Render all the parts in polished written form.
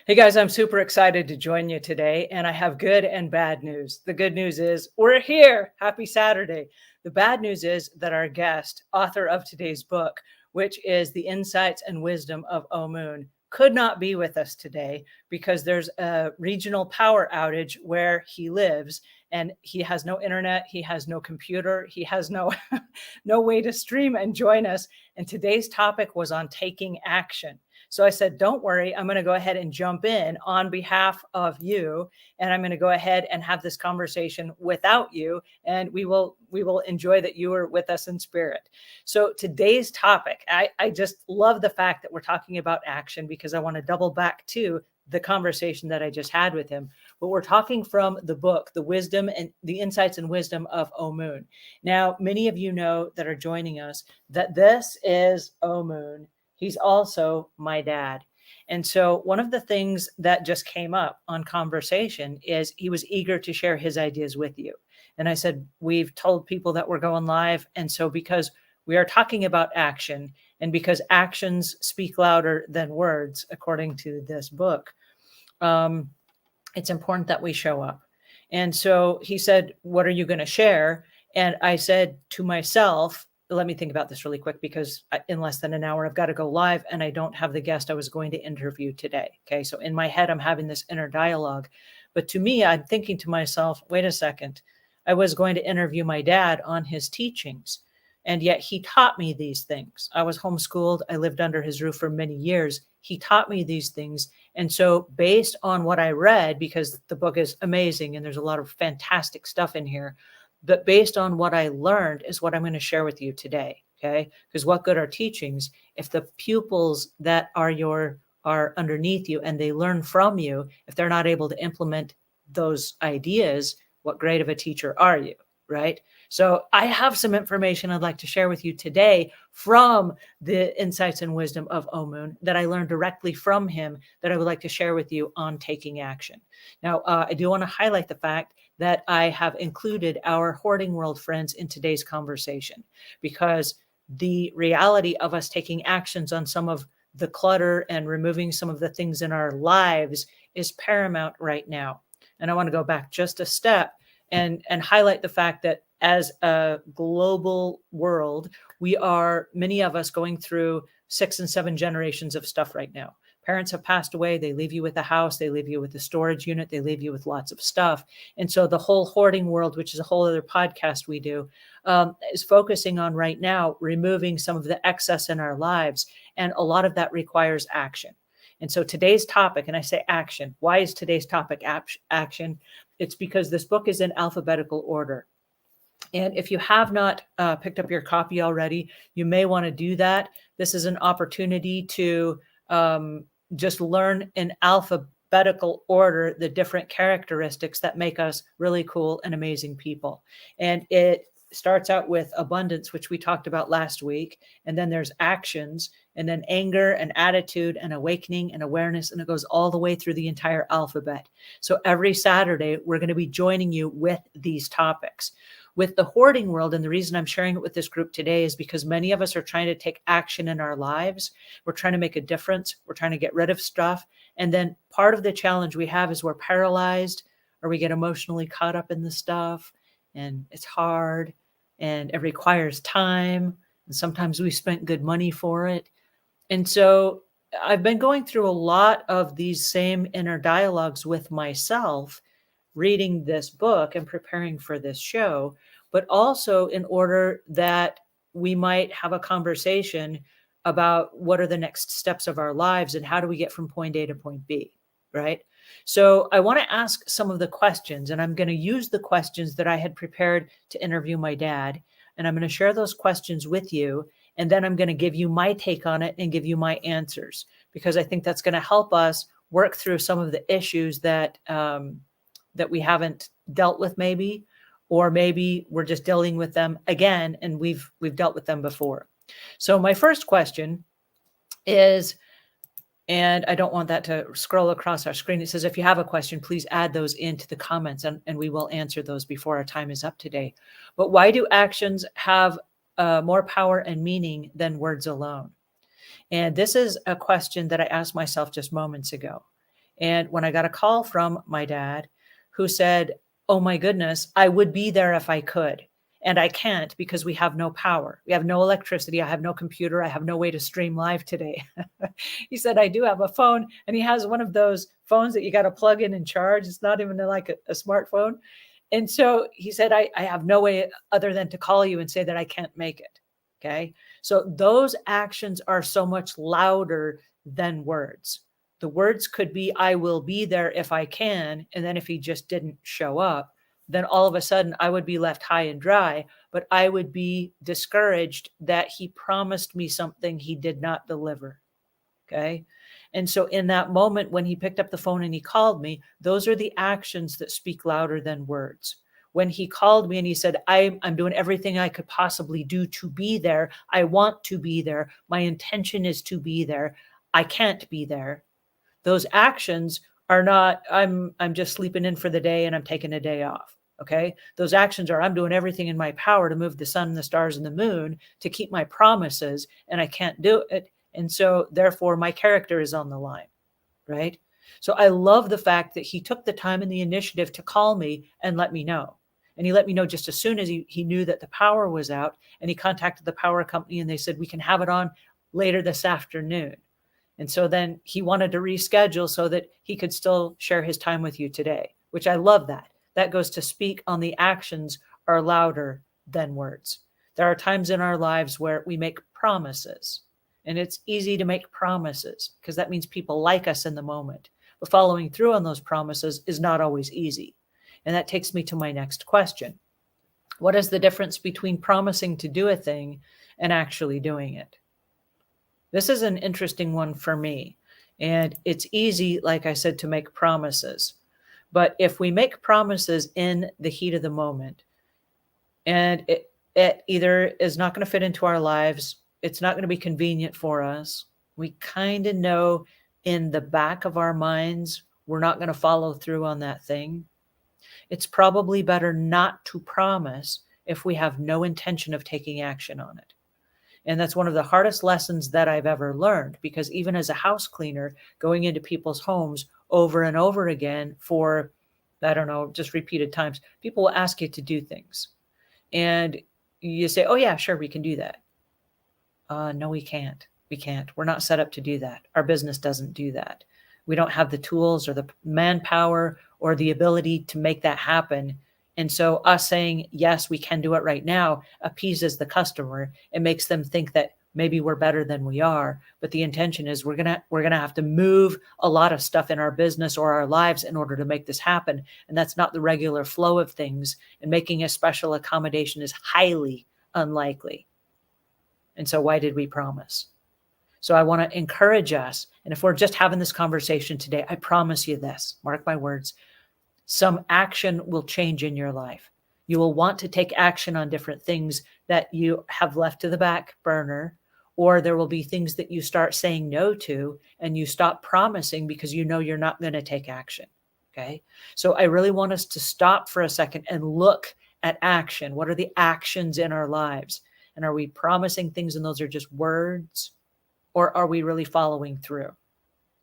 Hey guys, I'm super excited to join you today, and I have good and bad news. The good news is we're here. Happy Saturday. The bad news is that our guest, author of today's book, which is The Insights and Wisdom of Omuugn, could not be with us today because there's a regional power outage where he lives, and he has no internet, he has no computer, he has no no way to stream and join us. And today's topic was on taking action. So I said, don't worry, I'm going to go ahead and jump in on behalf of you, and I'm going to go ahead and have this conversation without you, and we will enjoy that you are with us in spirit. So today's topic, I just love the fact that we're talking about action because I want to double back to the conversation that I just had with him. But we're talking from the book, The Wisdom and the Insights and Wisdom of Omuugn. Now, many of you know that are joining us that this is Omuugn. He's also my dad. And so one of the things that just came up on conversation is he was eager to share his ideas with you. And I said, we've told people that we're going live. And so because we are talking about action and because actions speak louder than words, according to this book, it's important that we show up. And so he said, what are you going to share? And I said to myself, let me think about this really quick because in less than an hour, I've got to go live and I don't have the guest I was going to interview today. Okay. So in my head, I'm having this inner dialogue, but to me, I'm thinking to myself, wait a second, I was going to interview my dad on his teachings. And yet he taught me these things. I was homeschooled. I lived under his roof for many years. He taught me these things. And so based on what I read, because the book is amazing and there's a lot of fantastic stuff in here, but based on what I learned is what I'm going to share with you today. Okay. Because what good are teachings if the pupils that are underneath you and they learn from you, if they're not able to implement those ideas, what grade of a teacher are you? Right. So I have some information I'd like to share with you today from the Insights and Wisdom of Omuugn that I learned directly from him that I would like to share with you on taking action. Now, I do want to highlight the fact that I have included our hoarding world friends in today's conversation because the reality of us taking actions on some of the clutter and removing some of the things in our lives is paramount right now. And I want to go back just a step and highlight the fact that as a global world, many of us going through 6 and 7 generations of stuff right now. Parents have passed away. They leave you with a house. They leave you with a storage unit. They leave you with lots of stuff. And so the whole hoarding world, which is a whole other podcast we do, is focusing on right now, removing some of the excess in our lives. And a lot of that requires action. And so today's topic, and I say action, why is today's topic action? It's because this book is in alphabetical order. And if you have not picked up your copy already, you may want to do that. This is an opportunity to just learn in alphabetical order the different characteristics that make us really cool and amazing people. And it starts out with abundance, which we talked about last week. And then there's actions, and then anger and attitude and awakening and awareness. And it goes all the way through the entire alphabet. So every Saturday, we're going to be joining you with these topics. With the hoarding world, and the reason I'm sharing it with this group today is because many of us are trying to take action in our lives. We're trying to make a difference. We're trying to get rid of stuff. And then part of the challenge we have is we're paralyzed, or we get emotionally caught up in the stuff, and it's hard, and it requires time. And sometimes we spent good money for it. And so I've been going through a lot of these same inner dialogues with myself, reading this book and preparing for this show, but also in order that we might have a conversation about what are the next steps of our lives and how do we get from point A to point B, right? So I want to ask some of the questions, and I'm going to use the questions that I had prepared to interview my dad, and I'm going to share those questions with you, and then I'm going to give you my take on it and give you my answers, because I think that's going to help us work through some of the issues that that we haven't dealt with maybe, or maybe we're just dealing with them again and we've dealt with them before. So my first question is, and I don't want that to scroll across our screen. It says, if you have a question, please add those into the comments and we will answer those before our time is up today. But why do actions have more power and meaning than words alone? And this is a question that I asked myself just moments ago. And when I got a call from my dad who said, oh my goodness, I would be there if I could. And I can't because we have no power. We have no electricity. I have no computer. I have no way to stream live today. He said, I do have a phone. And he has one of those phones that you got to plug in and charge. It's not even like a smartphone. And so he said, I have no way other than to call you and say that I can't make it. Okay. So those actions are so much louder than words. The words could be, I will be there if I can. And then if he just didn't show up, then all of a sudden I would be left high and dry, but I would be discouraged that he promised me something he did not deliver. Okay. And so in that moment, when he picked up the phone and he called me, those are the actions that speak louder than words. When he called me and he said, I'm doing everything I could possibly do to be there. I want to be there. My intention is to be there. I can't be there. Those actions are not, I'm just sleeping in for the day and I'm taking a day off. Okay. Those actions are, I'm doing everything in my power to move the sun, the stars, and the moon to keep my promises, and I can't do it. And so therefore my character is on the line. Right. So I love the fact that he took the time and the initiative to call me and let me know. And he let me know just as soon as he knew that the power was out, and he contacted the power company and they said, we can have it on later this afternoon. And so then he wanted to reschedule so that he could still share his time with you today, which I love that. That goes to speak on the actions are louder than words. There are times in our lives where we make promises, and it's easy to make promises because that means people like us in the moment. But following through on those promises is not always easy. And that takes me to my next question. What is the difference between promising to do a thing and actually doing it? This is an interesting one for me. And it's easy, like I said, to make promises. But if we make promises in the heat of the moment, and it either is not going to fit into our lives, it's not going to be convenient for us, we kind of know in the back of our minds we're not going to follow through on that thing, it's probably better not to promise if we have no intention of taking action on it. And that's one of the hardest lessons that I've ever learned, because even as a house cleaner, going into people's homes over and over again for, I don't know, just repeated times, people will ask you to do things. And you say, oh yeah, sure, we can do that. No, we can't. We can't. We're not set up to do that. Our business doesn't do that. We don't have the tools or the manpower or the ability to make that happen. And so us saying, yes, we can do it right now, appeases the customer. It makes them think that maybe we're better than we are. But the intention is we're gonna have to move a lot of stuff in our business or our lives in order to make this happen. And that's not the regular flow of things. And making a special accommodation is highly unlikely. And so why did we promise? So I want to encourage us. And if we're just having this conversation today, I promise you this, mark my words, some action will change in your life. You will want to take action on different things that you have left to the back burner, or there will be things that you start saying no to and you stop promising because you know you're not going to take action. Okay. So I really want us to stop for a second and look at action. What are the actions in our lives? And are we promising things and those are just words, or are we really following through?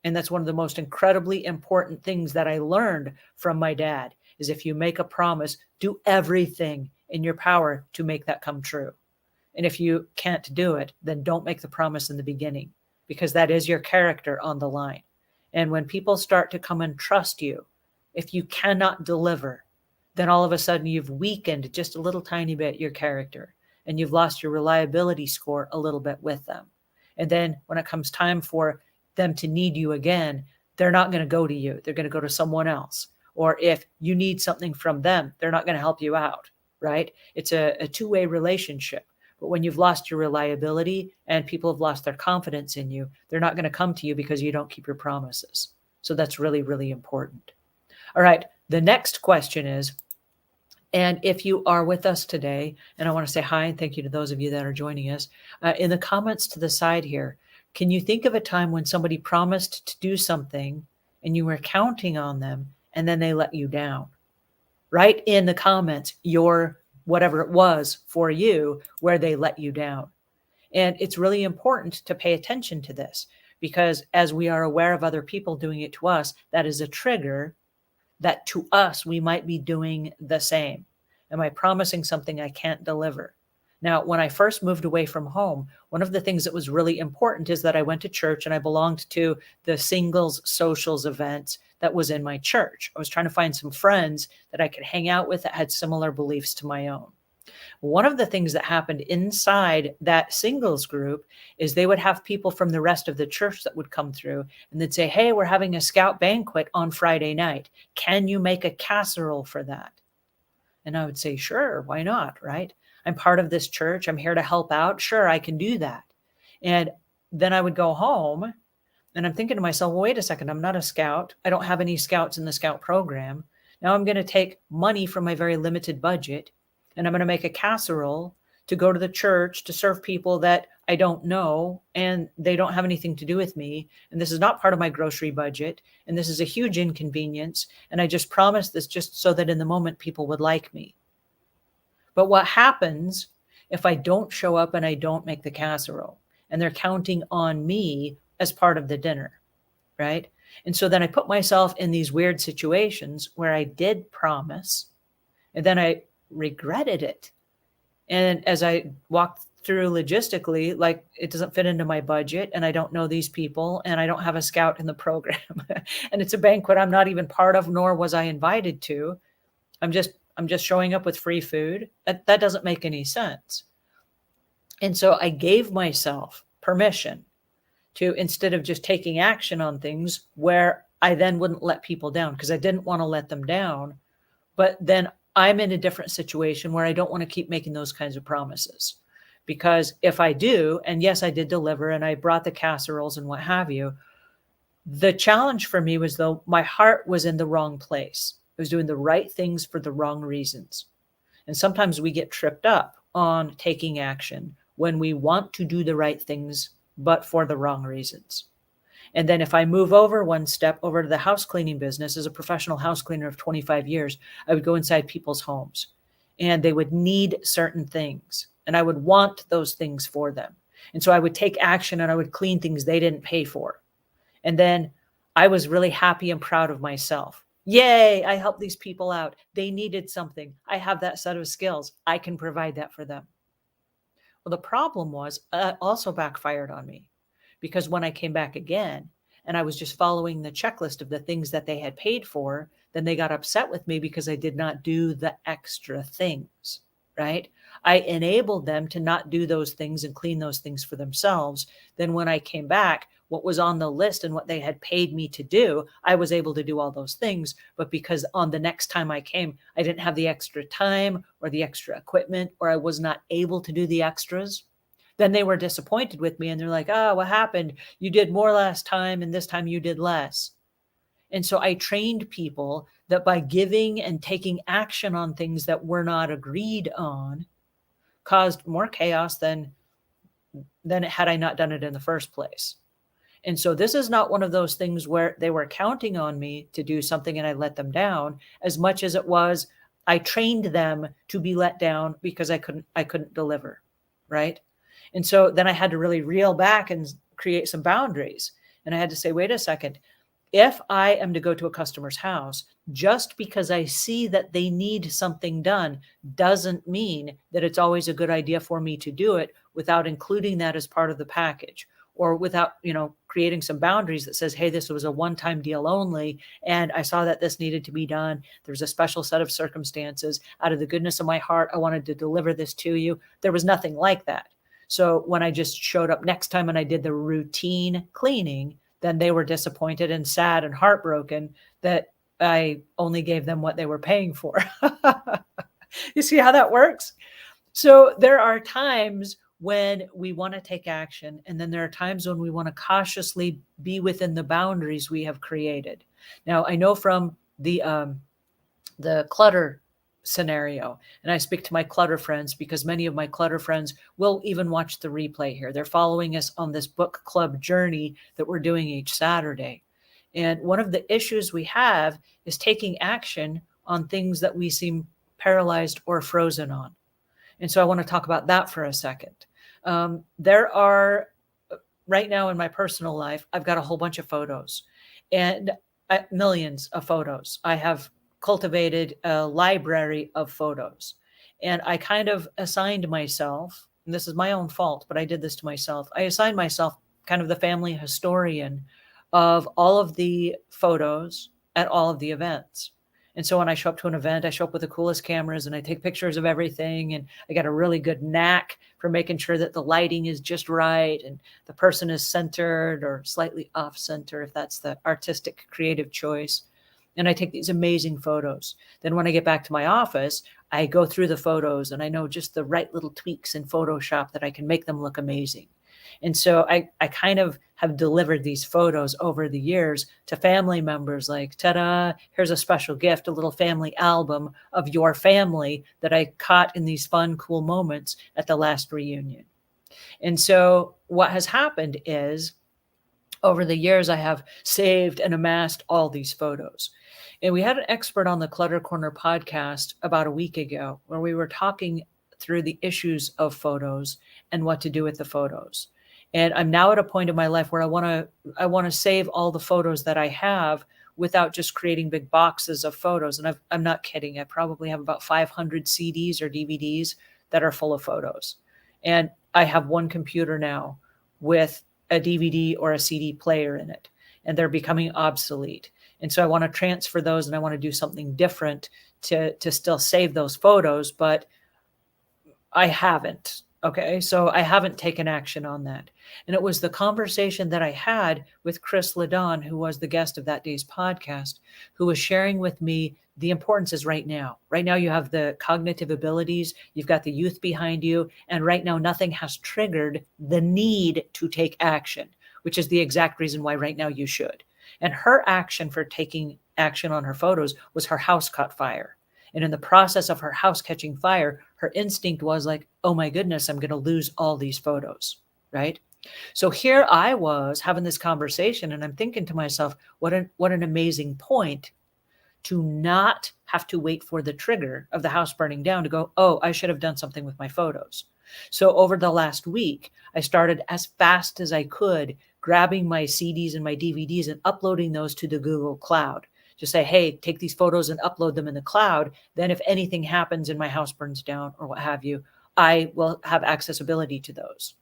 And that's one of the most incredibly important things that I learned from my dad is if you make a promise, do everything in your power to make that come true. And if you can't do it, then don't make the promise in the beginning, because that is your character on the line. And when people start to come and trust you, if you cannot deliver, then all of a sudden you've weakened just a little tiny bit your character, and you've lost your reliability score a little bit with them. And then when it comes time for them to need you again, they're not going to go to you. They're going to go to someone else. Or if you need something from them, they're not going to help you out, right? It's a two-way relationship. But when you've lost your reliability and people have lost their confidence in you, they're not going to come to you because you don't keep your promises. So that's really, really important. All right. The next question is, and if you are with us today, and I want to say hi and thank you to those of you that are joining us, in the comments to the side here, can you think of a time when somebody promised to do something and you were counting on them and then they let you down? Write in the comments your whatever it was for you where they let you down. And it's really important to pay attention to this, because as we are aware of other people doing it to us, that is a trigger that to us, we might be doing the same. Am I promising something I can't deliver? Now, when I first moved away from home, one of the things that was really important is that I went to church and I belonged to the singles socials event that was in my church. I was trying to find some friends that I could hang out with that had similar beliefs to my own. One of the things that happened inside that singles group is they would have people from the rest of the church that would come through and they'd say, hey, we're having a scout banquet on Friday night. Can you make a casserole for that? And I would say, sure, why not? Right? I'm part of this church. I'm here to help out. Sure, I can do that. And then I would go home and I'm thinking to myself, well, wait a second, I'm not a scout. I don't have any scouts in the scout program. Now I'm going to take money from my very limited budget and I'm going to make a casserole to go to the church to serve people that I don't know and they don't have anything to do with me. And this is not part of my grocery budget. And this is a huge inconvenience. And I just promised this just so that in the moment people would like me. But what happens if I don't show up and I don't make the casserole and they're counting on me as part of the dinner, right? And so then I put myself in these weird situations where I did promise and then I regretted it. And as I walked through logistically, like it doesn't fit into my budget and I don't know these people and I don't have a scout in the program and it's a banquet I'm not even part of, nor was I invited to. I'm just showing up with free food. That doesn't make any sense. And so I gave myself permission to, instead of just taking action on things where I then wouldn't let people down because I didn't want to let them down, but then I'm in a different situation where I don't want to keep making those kinds of promises. Because if I do, and yes, I did deliver and I brought the casseroles and what have you, the challenge for me was though my heart was in the wrong place. I was doing the right things for the wrong reasons. And sometimes we get tripped up on taking action when we want to do the right things, but for the wrong reasons. And then if I move over one step over to the house cleaning business, as a professional house cleaner of 25 years, I would go inside people's homes and they would need certain things and I would want those things for them. And so I would take action and I would clean things they didn't pay for. And then I was really happy and proud of myself. Yay, I helped these people out. They needed something. I have that set of skills. I can provide that for them. Well, the problem was also backfired on me. Because when I came back again and I was just following the checklist of the things that they had paid for, then they got upset with me because I did not do the extra things, right? I enabled them to not do those things and clean those things for themselves. Then when I came back, what was on the list and what they had paid me to do, I was able to do all those things. But because on the next time I came, I didn't have the extra time or the extra equipment, or I was not able to do the extras, then they were disappointed with me and they're like, oh, what happened? You did more last time and this time you did less. And so I trained people that by giving and taking action on things that were not agreed on caused more chaos than had I not done it in the first place. And so this is not one of those things where they were counting on me to do something and I let them down, as much as it was I trained them to be let down because I couldn't deliver, right? And so then I had to really reel back and create some boundaries. And I had to say, wait a second, if I am to go to a customer's house, just because I see that they need something done doesn't mean that it's always a good idea for me to do it without including that as part of the package, or without, creating some boundaries that says, hey, this was a one-time deal only. And I saw that this needed to be done. There's a special set of circumstances. Out of the goodness of my heart, I wanted to deliver this to you. There was nothing like that. So when I just showed up next time and I did the routine cleaning, then they were disappointed and sad and heartbroken that I only gave them what they were paying for. You see how that works? So there are times when we want to take action, and then there are times when we want to cautiously be within the boundaries we have created. Now, I know from the clutter scenario, and I speak to my clutter friends because many of my clutter friends will even watch the replay here. They're following us on this book club journey that we're doing each Saturday. And one of the issues we have is taking action on things that we seem paralyzed or frozen on. And so I want to talk about that for a second. There are right now in my personal life, I've got a whole bunch of photos and millions of photos. I have cultivated a library of photos. And I kind of assigned myself, and this is my own fault, but I did this to myself. I assigned myself kind of the family historian of all of the photos at all of the events. And so when I show up to an event, I show up with the coolest cameras and I take pictures of everything. And I got a really good knack for making sure that the lighting is just right and the person is centered or slightly off center, if that's the artistic creative choice. And I take these amazing photos. Then when I get back to my office, I go through the photos and I know just the right little tweaks in Photoshop that I can make them look amazing. And so I kind of have delivered these photos over the years to family members like, ta-da, here's a special gift, a little family album of your family that I caught in these fun, cool moments at the last reunion. And so what has happened is over the years, I have saved and amassed all these photos. And we had an expert on the Clutter Corner podcast about a week ago where we were talking through the issues of photos and what to do with the photos. And I'm now at a point in my life where I want to save all the photos that I have without just creating big boxes of photos. And I'm not kidding. I probably have about 500 CDs or DVDs that are full of photos. And I have one computer now with a DVD or a CD player in it, and they're becoming obsolete. And so I want to transfer those and I want to do something different to still save those photos, but I haven't. Okay. So I haven't taken action on that. And it was the conversation that I had with Chris Ladon, who was the guest of that day's podcast, who was sharing with me the importance is right now. Right now, you have the cognitive abilities, you've got the youth behind you, and right now, nothing has triggered the need to take action, which is the exact reason why right now you should. And her action for taking action on her photos was her house caught fire. And in the process of her house catching fire, her instinct was like, oh my goodness, I'm going to lose all these photos, right? So here I was having this conversation and I'm thinking to myself, what an amazing point to not have to wait for the trigger of the house burning down to go, oh, I should have done something with my photos. So over the last week, I started as fast as I could grabbing my CDs and my DVDs and uploading those to the Google Cloud. Just say, hey, take these photos and upload them in the cloud. Then if anything happens and my house burns down or what have you, I will have accessibility to those.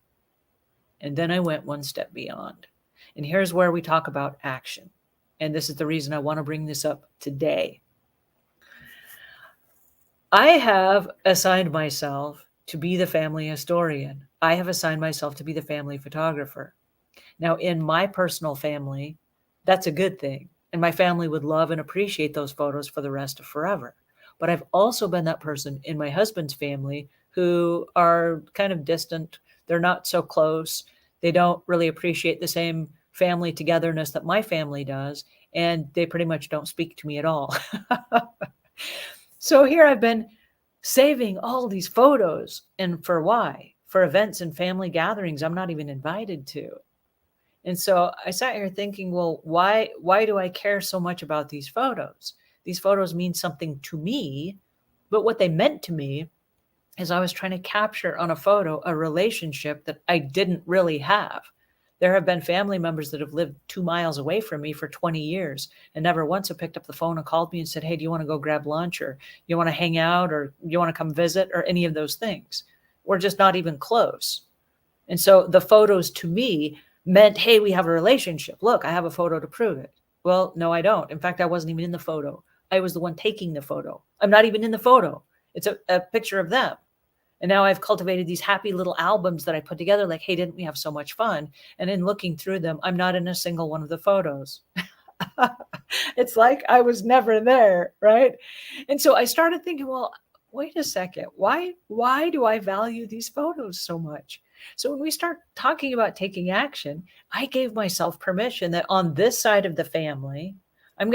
And then I went one step beyond. And here's where we talk about action. And this is the reason I want to bring this up today. I have assigned myself to be the family historian. I have assigned myself to be the family photographer. Now, in my personal family, that's a good thing. And my family would love and appreciate those photos for the rest of forever. But I've also been that person in my husband's family who are kind of distant. They're not so close. They don't really appreciate the same family togetherness that my family does. And they pretty much don't speak to me at all. So here I've been saving all these photos. And for why? For events and family gatherings I'm not even invited to. And so I sat here thinking, well, why do I care so much about these photos? These photos mean something to me, but what they meant to me is I was trying to capture on a photo a relationship that I didn't really have. There have been family members that have lived 2 miles away from me for 20 years and never once have picked up the phone and called me and said, hey, do you want to go grab lunch or you want to hang out or you want to come visit or any of those things? We're just not even close. And so the photos to me meant, hey, we have a relationship. Look, I have a photo to prove it. Well, no, I don't. In fact, I wasn't even in the photo. I was the one taking the photo. I'm not even in the photo. It's a picture of them. And now I've cultivated these happy little albums that I put together like, hey, didn't we have so much fun? And in looking through them, I'm not in a single one of the photos. It's like I was never there, right? And so I started thinking, well, wait a second. Why do I value these photos so much? So when we start talking about taking action, I gave myself permission that on this side of the family, I'm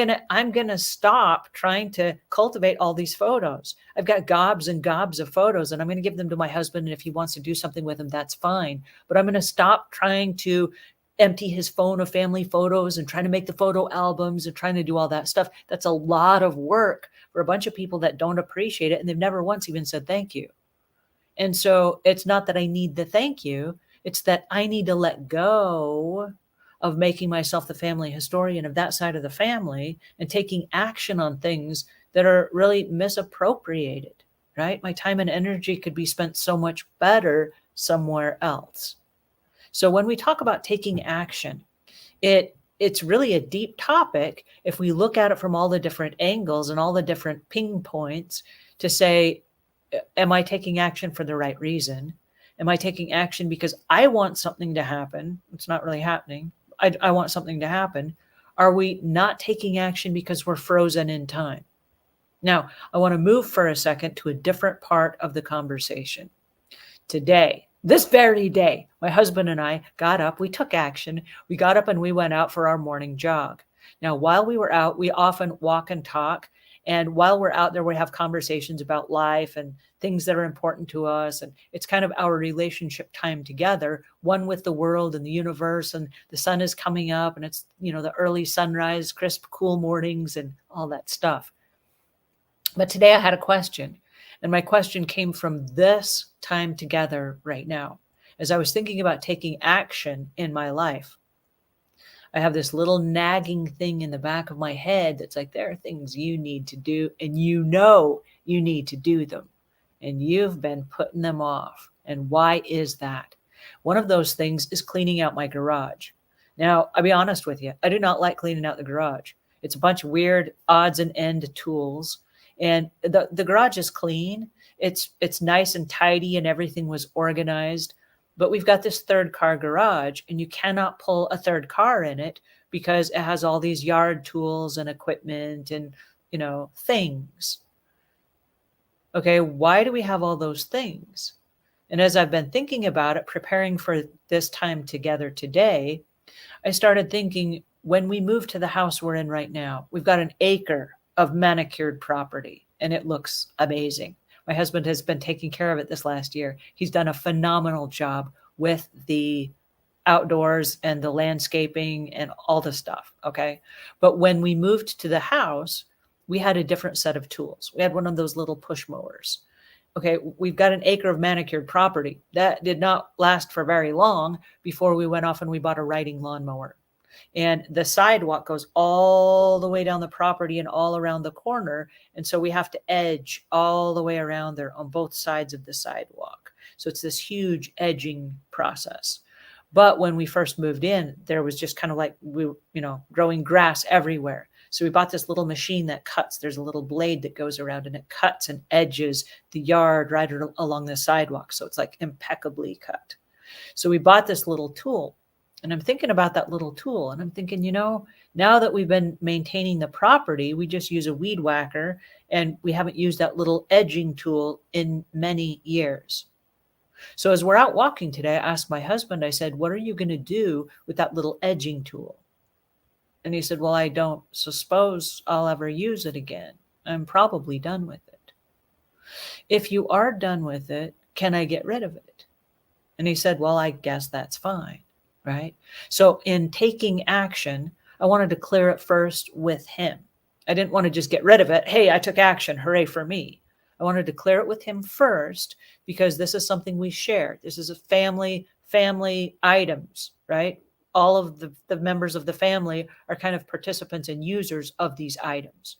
gonna stop trying to cultivate all these photos. I've got gobs and gobs of photos and I'm gonna give them to my husband. And if he wants to do something with them, that's fine. But I'm gonna stop trying to empty his phone of family photos and trying to make the photo albums and trying to do all that stuff. That's a lot of work for a bunch of people that don't appreciate it. And they've never once even said thank you. And so it's not that I need the thank you. It's that I need to let go of making myself the family historian of that side of the family and taking action on things that are really misappropriated, right? My time and energy could be spent so much better somewhere else. So when we talk about taking action, it's really a deep topic if we look at it from all the different angles and all the different ping points to say, am I taking action for the right reason? Am I taking action because I want something to happen? It's not really happening. I want something to happen. Are we not taking action because we're frozen in time? Now, I want to move for a second to a different part of the conversation. Today, this very day, my husband and I got up, we took action. We got up and we went out for our morning jog. Now, while we were out, we often walk and talk. And while we're out there, we have conversations about life and things that are important to us. And it's kind of our relationship time together, one with the world and the universe. And the sun is coming up and it's, the early sunrise, crisp, cool mornings and all that stuff. But today I had a question. And my question came from this time together right now. As I was thinking about taking action in my life, I have this little nagging thing in the back of my head that's like, there are things you need to do, and you need to do them. And you've been putting them off. And why is that? One of those things is cleaning out my garage. Now, I'll be honest with you. I do not like cleaning out the garage. It's a bunch of weird odds and end tools. And the garage is clean. It's nice and tidy and everything was organized. But we've got this third car garage and you cannot pull a third car in it because it has all these yard tools and equipment and, things. Okay, why do we have all those things? And as I've been thinking about it, preparing for this time together today, I started thinking when we move to the house we're in right now, we've got an acre of manicured property and it looks amazing. My husband has been taking care of it this last year. He's done a phenomenal job with the outdoors and the landscaping and all the stuff. Okay. But when we moved to the house, we had a different set of tools. We had one of those little push mowers. Okay. We've got an acre of manicured property that did not last for very long before we went off and we bought a riding lawnmower. And the sidewalk goes all the way down the property and all around the corner. And so we have to edge all the way around there on both sides of the sidewalk. So it's this huge edging process. But when we first moved in, there was just kind of like, growing grass everywhere. So we bought this little machine that cuts. There's a little blade that goes around and it cuts and edges the yard right along the sidewalk. So it's like impeccably cut. So we bought this little tool. And I'm thinking about that little tool and I'm thinking, now that we've been maintaining the property, we just use a weed whacker and we haven't used that little edging tool in many years. So as we're out walking today, I asked my husband, I said, what are you going to do with that little edging tool? And he said, well, I don't suppose I'll ever use it again. I'm probably done with it. If you are done with it, can I get rid of it? And he said, well, I guess that's fine. Right? So in taking action, I wanted to clear it first with him. I didn't want to just get rid of it. Hey, I took action. Hooray for me. I wanted to clear it with him first because this is something we share. This is a family items, right? All of the members of the family are kind of participants and users of these items.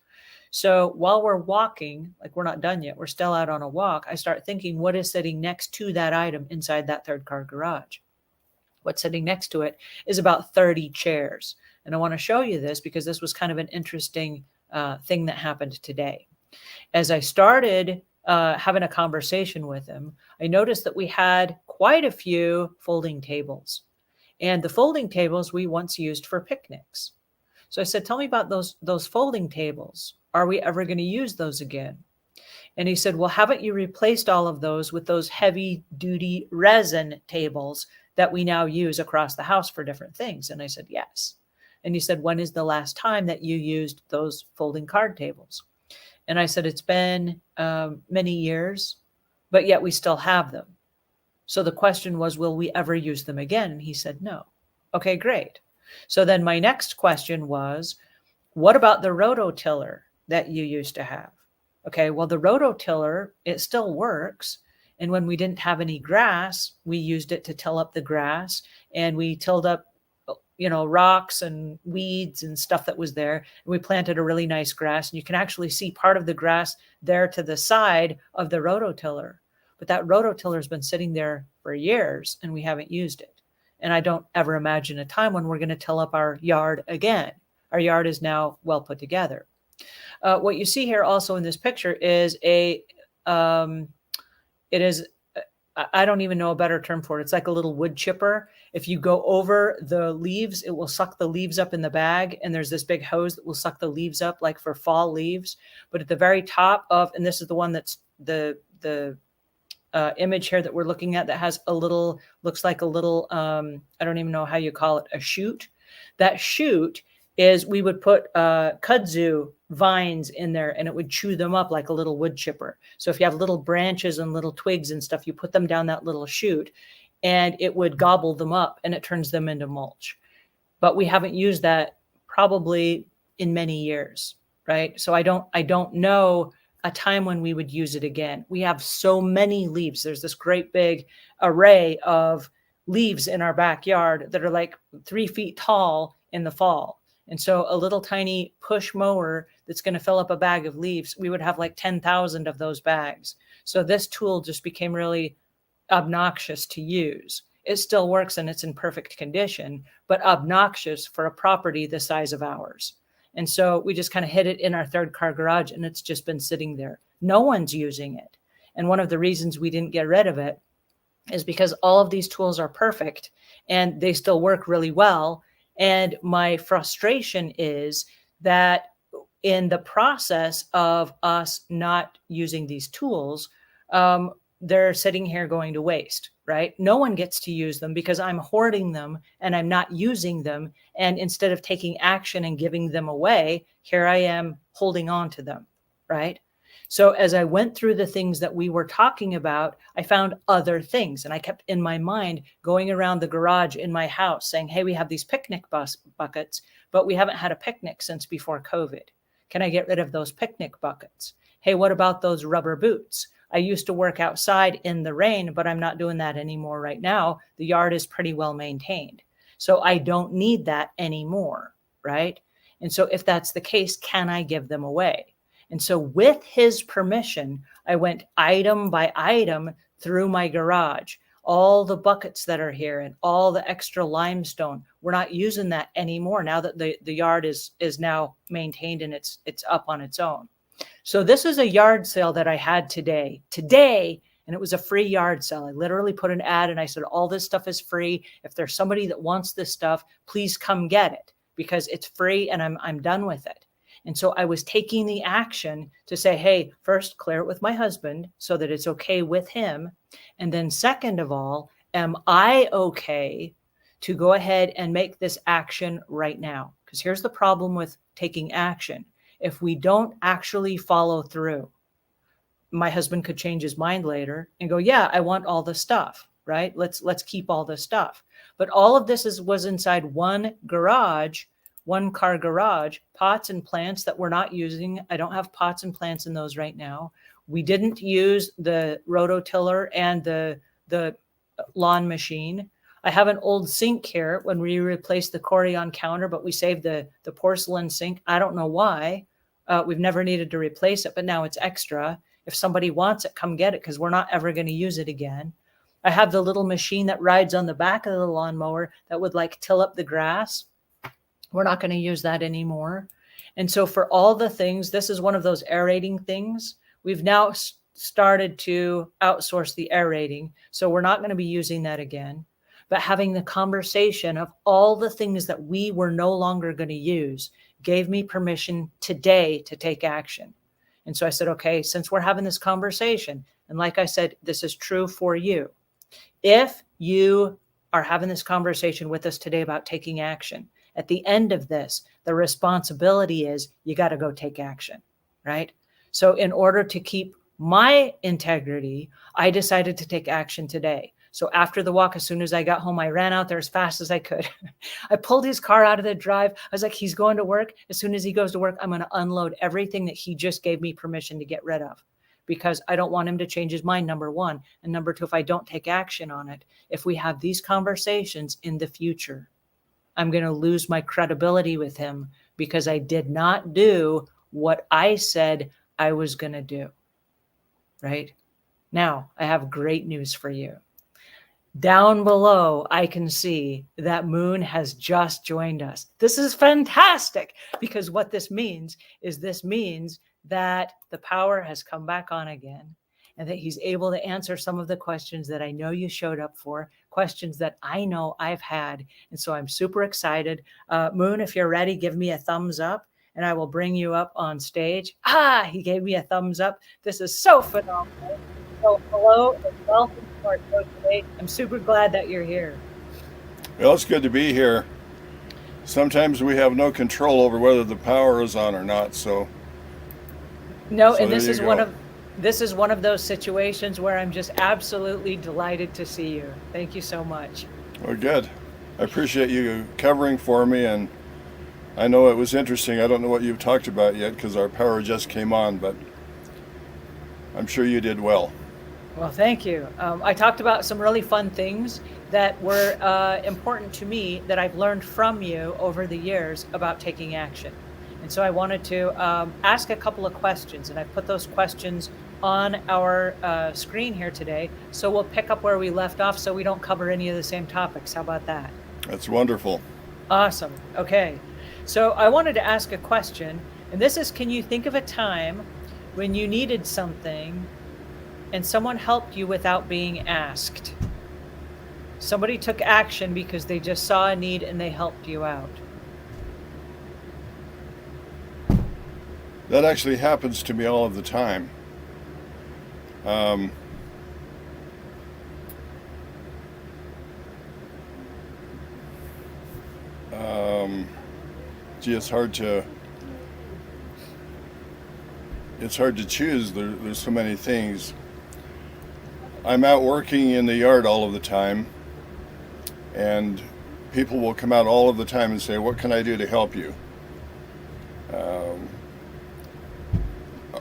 So while we're walking, like we're not done yet, we're still out on a walk, I start thinking what is sitting next to that item inside that third car garage. What's sitting next to it is about 30 chairs. And I want to show you this because this was kind of an interesting thing that happened today. As I started having a conversation with him, I noticed that we had quite a few folding tables. And the folding tables we once used for picnics. So I said, tell me about those folding tables. Are we ever going to use those again? And he said, well, haven't you replaced all of those with those heavy duty resin tables that we now use across the house for different things? And I said, yes. And he said, when is the last time that you used those folding card tables? And I said, it's been many years, but yet we still have them. So the question was, will we ever use them again? And he said, no. Okay, great. So then my next question was, what about the rototiller that you used to have? Okay, well, the rototiller, it still works. And when we didn't have any grass, we used it to till up the grass, and we tilled up, rocks and weeds and stuff that was there. And we planted a really nice grass, and you can actually see part of the grass there to the side of the rototiller. But that rototiller has been sitting there for years and we haven't used it. And I don't ever imagine a time when we're going to till up our yard again. Our yard is now well put together. What you see here also in this picture is I don't even know a better term for it. It's like a little wood chipper. If you go over the leaves, it will suck the leaves up in the bag. And there's this big hose that will suck the leaves up like for fall leaves. But at the very top of, and this is the one that's the image here that we're looking at that has a little, looks like a little, I don't even know how you call it, a shoot. That shoot is we would put kudzu vines in there and it would chew them up like a little wood chipper. So if you have little branches and little twigs and stuff, you put them down that little chute and it would gobble them up and it turns them into mulch. But we haven't used that probably in many years, right? So I don't know a time when we would use it again. We have so many leaves. There's this great big array of leaves in our backyard that are like 3 feet tall in the fall. And so a little tiny push mower that's going to fill up a bag of leaves, we would have like 10,000 of those bags. So this tool just became really obnoxious to use. It still works and it's in perfect condition, but obnoxious for a property the size of ours. And so we just kind of hid it in our third car garage and it's just been sitting there. No one's using it. And one of the reasons we didn't get rid of it is because all of these tools are perfect and they still work really well. And my frustration is that in the process of us not using these tools, they're sitting here going to waste, right? No one gets to use them because I'm hoarding them and I'm not using them. And instead of taking action and giving them away, here I am holding on to them, right? So as I went through the things that we were talking about, I found other things. And I kept in my mind going around the garage in my house saying, hey, we have these picnic buckets, but we haven't had a picnic since before COVID. Can I get rid of those picnic buckets? Hey, what about those rubber boots? I used to work outside in the rain, but I'm not doing that anymore right now. The yard is pretty well maintained. So I don't need that anymore, right? And so if that's the case, can I give them away? And so with his permission, I went item by item through my garage, all the buckets that are here and all the extra limestone. We're not using that anymore now that the yard is now maintained and it's up on its own. So this is a yard sale that I had today, and it was a free yard sale. I literally put an ad and I said, all this stuff is free. If there's somebody that wants this stuff, please come get it because it's free and I'm done with it. And so I was taking the action to say, hey, first clear it with my husband so that it's okay with him. And then second of all, am I okay to go ahead and make this action right now? Because here's the problem with taking action. If we don't actually follow through, my husband could change his mind later and go, yeah, I want all the stuff, right? Let's keep all the stuff. But all of this was inside one car garage, pots and plants that we're not using. I don't have pots and plants in those right now. We didn't use the rototiller and the lawn machine. I have an old sink here when we replaced the Corian counter, but we saved the porcelain sink. I don't know why. We've never needed to replace it, but now it's extra. If somebody wants it, come get it because we're not ever going to use it again. I have the little machine that rides on the back of the lawnmower that would like till up the grass. We're not going to use that anymore. And so for all the things, this is one of those aerating things. We've now started to outsource the aerating. So we're not going to be using that again. But having the conversation of all the things that we were no longer going to use gave me permission today to take action. And so I said, okay, since we're having this conversation, and like I said, this is true for you. If you are having this conversation with us today about taking action, at the end of this, the responsibility is you got to go take action, right? So in order to keep my integrity, I decided to take action today. So after the walk, as soon as I got home, I ran out there as fast as I could. I pulled his car out of the drive. I was like, he's going to work. As soon as he goes to work, I'm going to unload everything that he just gave me permission to get rid of. because I don't want him to change his mind, number one. And number two, if I don't take action on it, if we have these conversations in the future, I'm going to lose my credibility with him because I did not do what I said I was going to do. Right? Now, I have great news for you. Down below, I can see that Moon has just joined us. This is fantastic, because what this means is that the power has come back on again, and that he's able to answer some of the questions that I know you showed up for, questions that I know I've had. And so I'm super excited. Moon, if you're ready, give me a thumbs up and I will bring you up on stage. He gave me a thumbs up. This is so phenomenal. So hello and welcome to our show today. I'm super glad that you're here. Well, it's good to be here. Sometimes we have no control over whether the power is on or not. So and this is one of those situations where I'm just absolutely delighted to see you. Thank you so much. Well, good. I appreciate you covering for me, and I know it was interesting. I don't know what you've talked about yet because our power just came on, but I'm sure you did well. Well, thank you. I talked about some really fun things that were important to me that I've learned from you over the years about taking action. And so I wanted to ask a couple of questions, and I've put those questions on our screen here today. So we'll pick up where we left off so we don't cover any of the same topics. How about that? That's wonderful. Awesome. Okay. So I wanted to ask a question, and this is, can you think of a time when you needed something and someone helped you without being asked? Somebody took action because they just saw a need and they helped you out. That actually happens to me all of the time. It's hard to choose. There's so many things. I'm out working in the yard all of the time, and people will come out all of the time and say, "What can I do to help you?"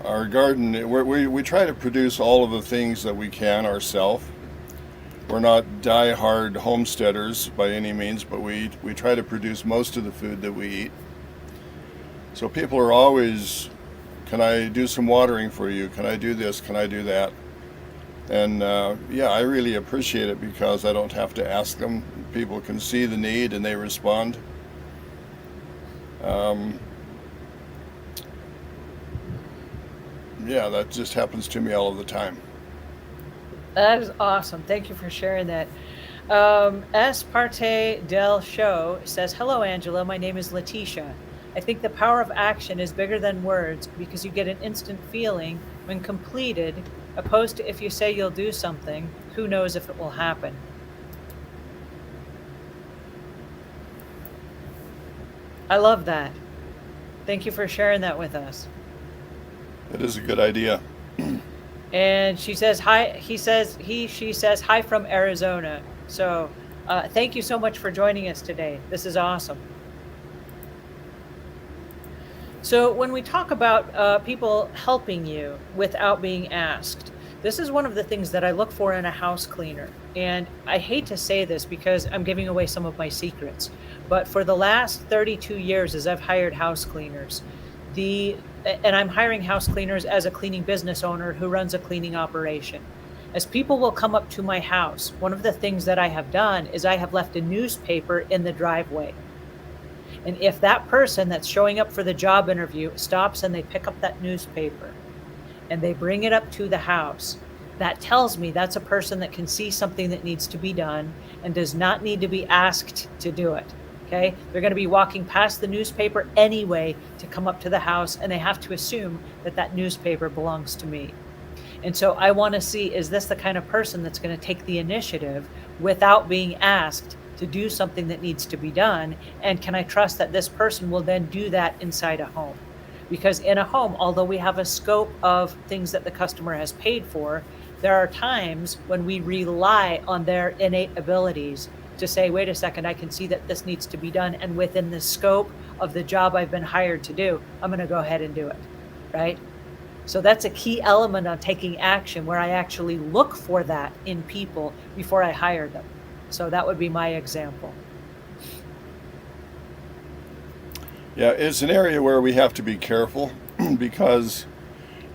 Our garden, we try to produce all of the things that we can ourselves. We're not die-hard homesteaders by any means, but we try to produce most of the food that we eat. So people are always, "Can I do some watering for you? Can I do this? Can I do that?" And I really appreciate it because I don't have to ask them. People can see the need and they respond. That just happens to me all of the time. That is awesome. Thank you for sharing that. S. Parte del Show says, "Hello, Angela. My name is Letitia. I think the power of action is bigger than words because you get an instant feeling when completed, opposed to if you say you'll do something, who knows if it will happen." I love that. Thank you for sharing that with us. It is a good idea. And she says, hi, she says, "Hi from Arizona." So thank you so much for joining us today. This is awesome. So when we talk about people helping you without being asked, this is one of the things that I look for in a house cleaner. And I hate to say this because I'm giving away some of my secrets, but for the last 32 years as I've hired house cleaners, and I'm hiring house cleaners as a cleaning business owner who runs a cleaning operation. As people will come up to my house, one of the things that I have done is I have left a newspaper in the driveway. And if that person that's showing up for the job interview stops and they pick up that newspaper and they bring it up to the house, that tells me that's a person that can see something that needs to be done and does not need to be asked to do it. Okay, they're going to be walking past the newspaper anyway to come up to the house, and they have to assume that that newspaper belongs to me. And so I want to see, is this the kind of person that's going to take the initiative without being asked to do something that needs to be done? And can I trust that this person will then do that inside a home? Because in a home, although we have a scope of things that the customer has paid for, there are times when we rely on their innate abilities to say, wait a second, I can see that this needs to be done. And within the scope of the job I've been hired to do, I'm going to go ahead and do it, right? So that's a key element on taking action, where I actually look for that in people before I hire them. So that would be my example. Yeah, it's an area where we have to be careful because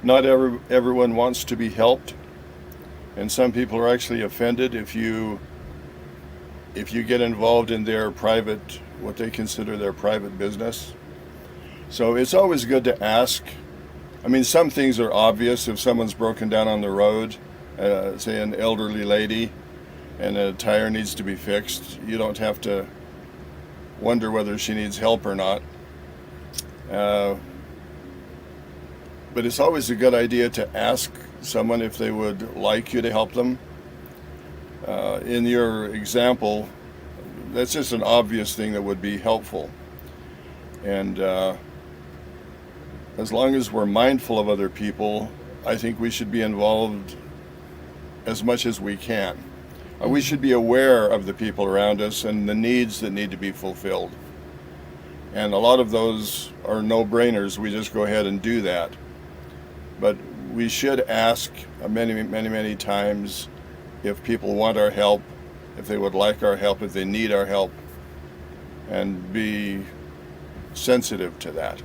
not everyone wants to be helped, and some people are actually offended if you get involved in their private, what they consider their private business. So it's always good to ask. I mean, some things are obvious. If someone's broken down on the road, say an elderly lady, and a tire needs to be fixed, you don't have to wonder whether she needs help or not. Uh, but it's always a good idea to ask someone if they would like you to help them. In your example, that's just an obvious thing that would be helpful. And as long as we're mindful of other people, I think we should be involved as much as we can. We should be aware of the people around us and the needs that need to be fulfilled. And a lot of those are no-brainers. We just go ahead and do that. But we should ask many times if people want our help, if they would like our help, if they need our help, and be sensitive to that.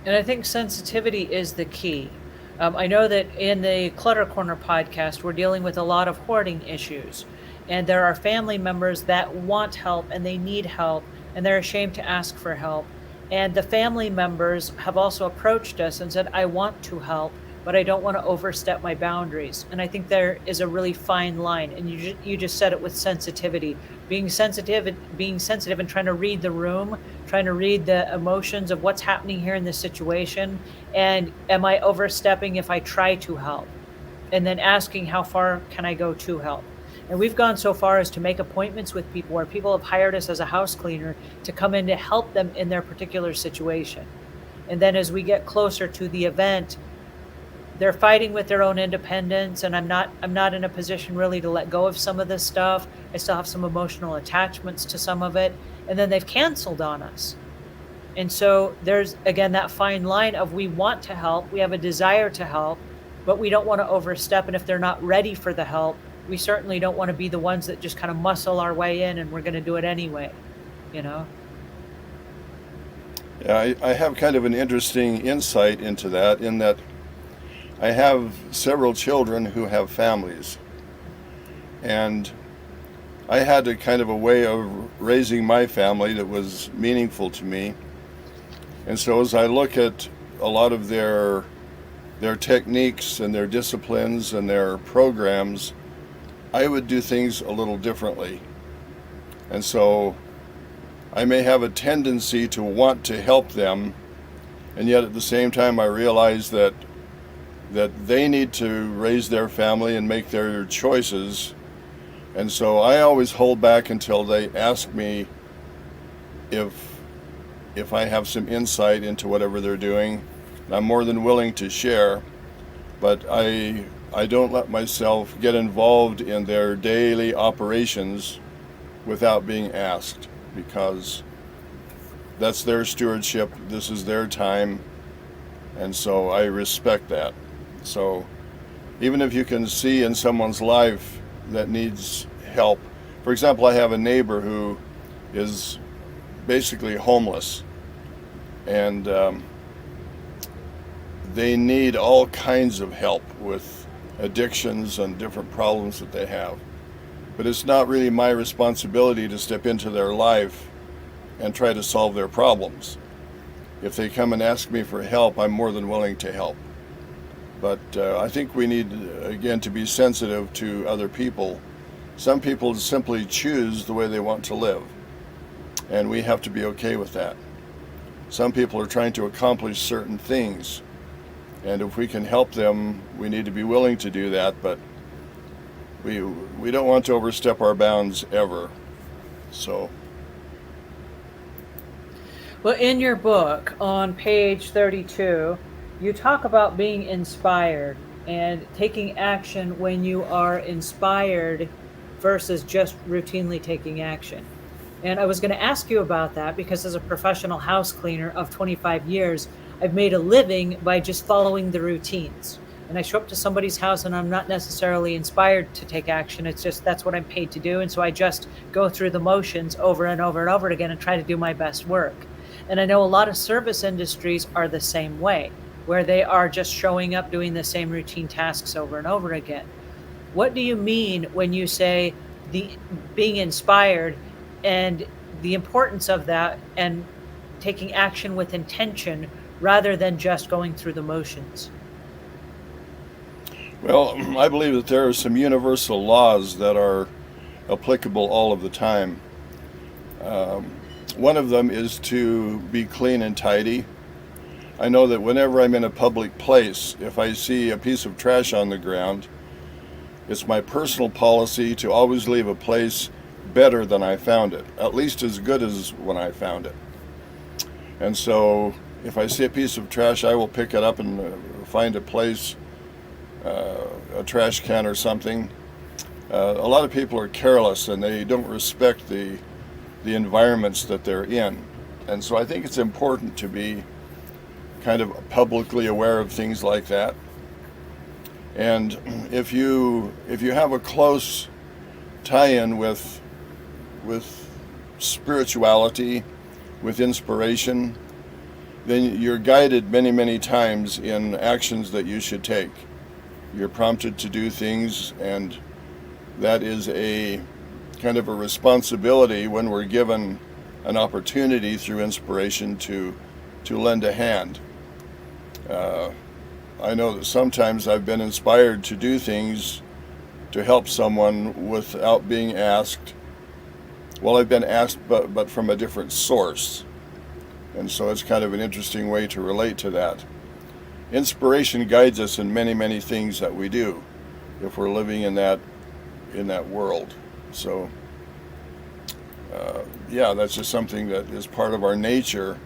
And I think sensitivity is the key. I know that in the Clutter Corner podcast, we're dealing with a lot of hoarding issues. And there are family members that want help and they need help, and they're ashamed to ask for help. And the family members have also approached us and said, I want to help, but I don't want to overstep my boundaries. And I think there is a really fine line. And you just said it with sensitivity, being sensitive and trying to read the room, trying to read the emotions of what's happening here in this situation. And am I overstepping if I try to help? And then asking, how far can I go to help? And we've gone so far as to make appointments with people where people have hired us as a house cleaner to come in to help them in their particular situation. And then as we get closer to the event, they're fighting with their own independence, and I'm not in a position really to let go of some of this stuff. I still have some emotional attachments to some of it, and then they've canceled on us. And so there's again that fine line of, we want to help, we have a desire to help, but we don't want to overstep. And if they're not ready for the help, we certainly don't want to be the ones that just kind of muscle our way in and we're going to do it anyway, you know? Yeah, I have kind of an interesting insight into that, in that I have several children who have families. And I had a kind of a way of raising my family that was meaningful to me. And so as I look at a lot of their techniques and their disciplines and their programs, I would do things a little differently. And so I may have a tendency to want to help them, and yet at the same time I realize that they need to raise their family and make their choices. And so I always hold back until they ask me if I have some insight into whatever they're doing. I'm more than willing to share, but I don't let myself get involved in their daily operations without being asked, because that's their stewardship, this is their time, and so I respect that. So even if you can see in someone's life that needs help, for example, I have a neighbor who is basically homeless, and they need all kinds of help with addictions and different problems that they have. But it's not really my responsibility to step into their life and try to solve their problems. If they come and ask me for help, I'm more than willing to help. But I think we need, again, to be sensitive to other people. Some people simply choose the way they want to live, and we have to be okay with that. Some people are trying to accomplish certain things, and if we can help them, we need to be willing to do that, but we don't want to overstep our bounds ever. So. Well, in your book on page 32, you talk about being inspired and taking action when you are inspired versus just routinely taking action. And I was going to ask you about that because as a professional house cleaner of 25 years, I've made a living by just following the routines. And I show up to somebody's house and I'm not necessarily inspired to take action. It's just that's what I'm paid to do. And so I just go through the motions over and over and over again and try to do my best work. And I know a lot of service industries are the same way, where they are just showing up doing the same routine tasks over and over again. What do you mean when you say the being inspired and the importance of that and taking action with intention rather than just going through the motions? Well, I believe that there are some universal laws that are applicable all of the time. Um, One of them is to be clean and tidy. I know that whenever I'm in a public place, if I see a piece of trash on the ground, it's my personal policy to always leave a place better than I found it, at least as good as when I found it. And so if I see a piece of trash, I will pick it up and find a place, a trash can or something. A lot of people are careless and they don't respect the environments that they're in. And so I think it's important to be kind of publicly aware of things like that. And if you have a close tie-in with spirituality, with inspiration, then you're guided many, many times in actions that you should take. You're prompted to do things, and that is a kind of a responsibility when we're given an opportunity through inspiration to lend a hand. I know that sometimes I've been inspired to do things to help someone without being asked. Well, I've been asked, but from a different source. And so it's kind of an interesting way to relate to that. Inspiration guides us in many, many things that we do if we're living in that world. So, yeah, that's just something that is part of our nature,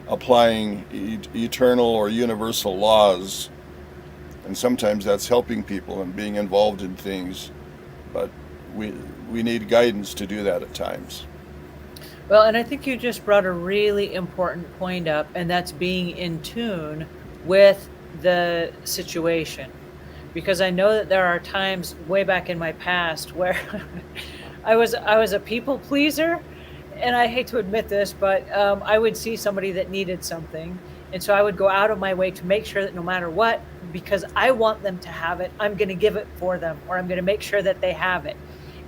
applying eternal or universal laws. And sometimes that's helping people and being involved in things, but we need guidance to do that at times. Well, and I think you just brought a really important point up, and that's being in tune with the situation. Because I know that there are times way back in my past where I was a people pleaser, and I hate to admit this, but I would see somebody that needed something, and so I would go out of my way to make sure that no matter what, because I want them to have it, I'm going to give it for them, or I'm going to make sure that they have it.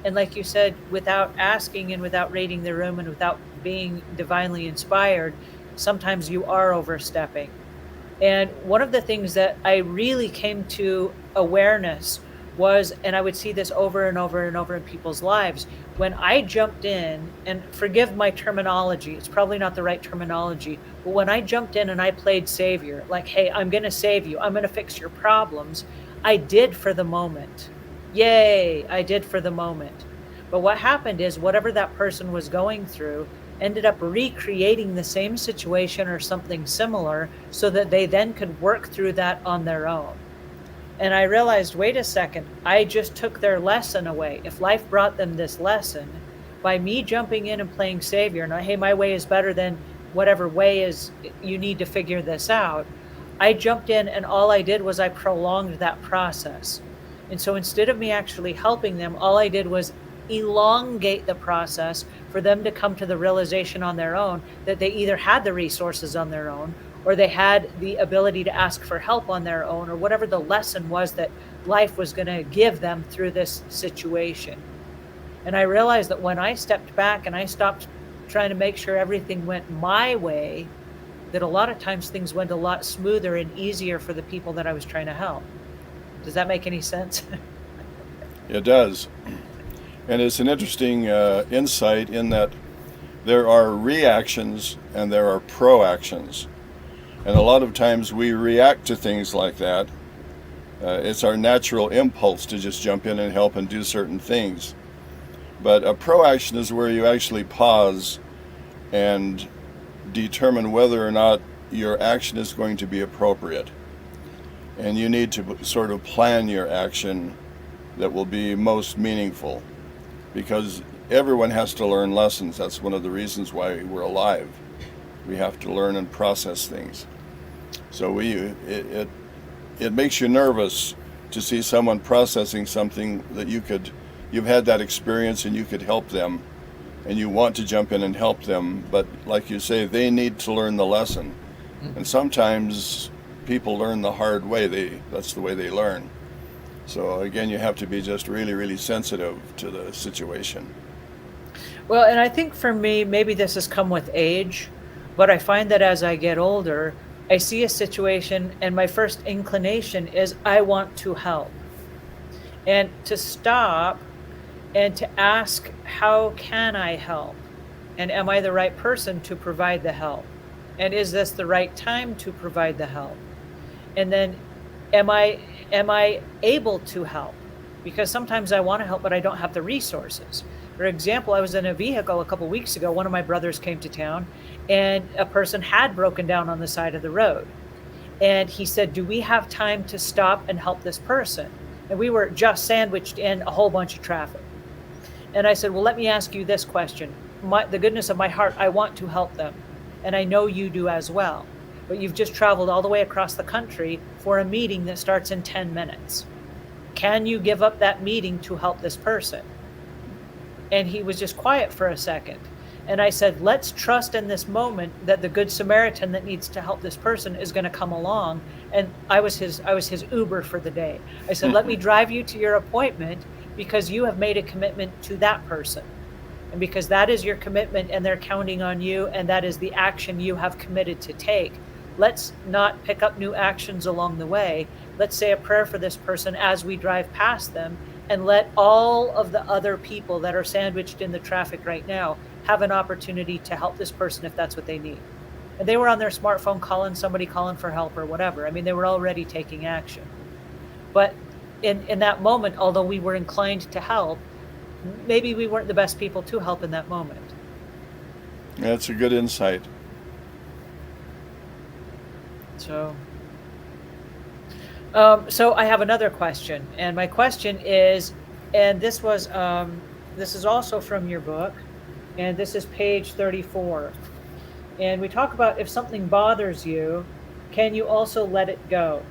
And like you said, without asking and without reading the room and without being divinely inspired, sometimes you are overstepping. And one of the things that I really came to awareness was, and I would see this over and over and over in people's lives, when I jumped in, and forgive my terminology, it's probably not the right terminology, but when I jumped in and I played savior, like, hey, I'm going to save you, I'm going to fix your problems, I did for the moment. Yay, I did for the moment. But what happened is whatever that person was going through ended up recreating the same situation or something similar so that they then could work through that on their own. And I realized, wait a second, I just took their lesson away. If life brought them this lesson, by me jumping in and playing savior, and hey, my way is better than whatever way is you need to figure this out, I jumped in and all I did was I prolonged that process. And so instead of me actually helping them, all I did was elongate the process for them to come to the realization on their own that they either had the resources on their own or they had the ability to ask for help on their own, or whatever the lesson was that life was going to give them through this situation. And I realized that when I stepped back and I stopped trying to make sure everything went my way, that a lot of times things went a lot smoother and easier for the people that I was trying to help. Does that make any sense? It does. And it's an interesting insight in that there are reactions and there are proactions. And a lot of times we react to things like that. It's our natural impulse to just jump in and help and do certain things. But a proaction is where you actually pause and determine whether or not your action is going to be appropriate. And you need to sort of plan your action that will be most meaningful, because everyone has to learn lessons. That's one of the reasons why we're alive. We have to learn and process things. So it makes you nervous to see someone processing something that you've had that experience and you could help them, and you want to jump in and help them, but like you say, they need to learn the lesson. And sometimes people learn the hard way. That's the way they learn. So again, you have to be just really, really sensitive to the situation. Well, and I think for me, maybe this has come with age, but I find that as I get older, I see a situation and my first inclination is I want to help. And to stop and to ask, how can I help? And am I the right person to provide the help? And is this the right time to provide the help? And then am I able to help? Because sometimes I want to help, but I don't have the resources. For example, I was in a vehicle a couple weeks ago. One of my brothers came to town and a person had broken down on the side of the road. And he said, do we have time to stop and help this person? And we were just sandwiched in a whole bunch of traffic. And I said, well, let me ask you this question. The goodness of my heart, I want to help them. And I know you do as well. But you've just traveled all the way across the country for a meeting that starts in 10 minutes. Can you give up that meeting to help this person? And he was just quiet for a second. And I said, let's trust in this moment that the Good Samaritan that needs to help this person is going to come along. And I was his Uber for the day. I said, let me drive you to your appointment because you have made a commitment to that person. And because that is your commitment and they're counting on you, and that is the action you have committed to take. Let's not pick up new actions along the way. Let's say a prayer for this person as we drive past them, and let all of the other people that are sandwiched in the traffic right now have an opportunity to help this person if that's what they need. And they were on their smartphone calling somebody, calling for help or whatever. I mean, they were already taking action. But in that moment, although we were inclined to help, maybe we weren't the best people to help in that moment. That's a good insight. So I have another question, and my question is, and this is also from your book, and this is page 34, and we talk about if something bothers you, can you also let it go?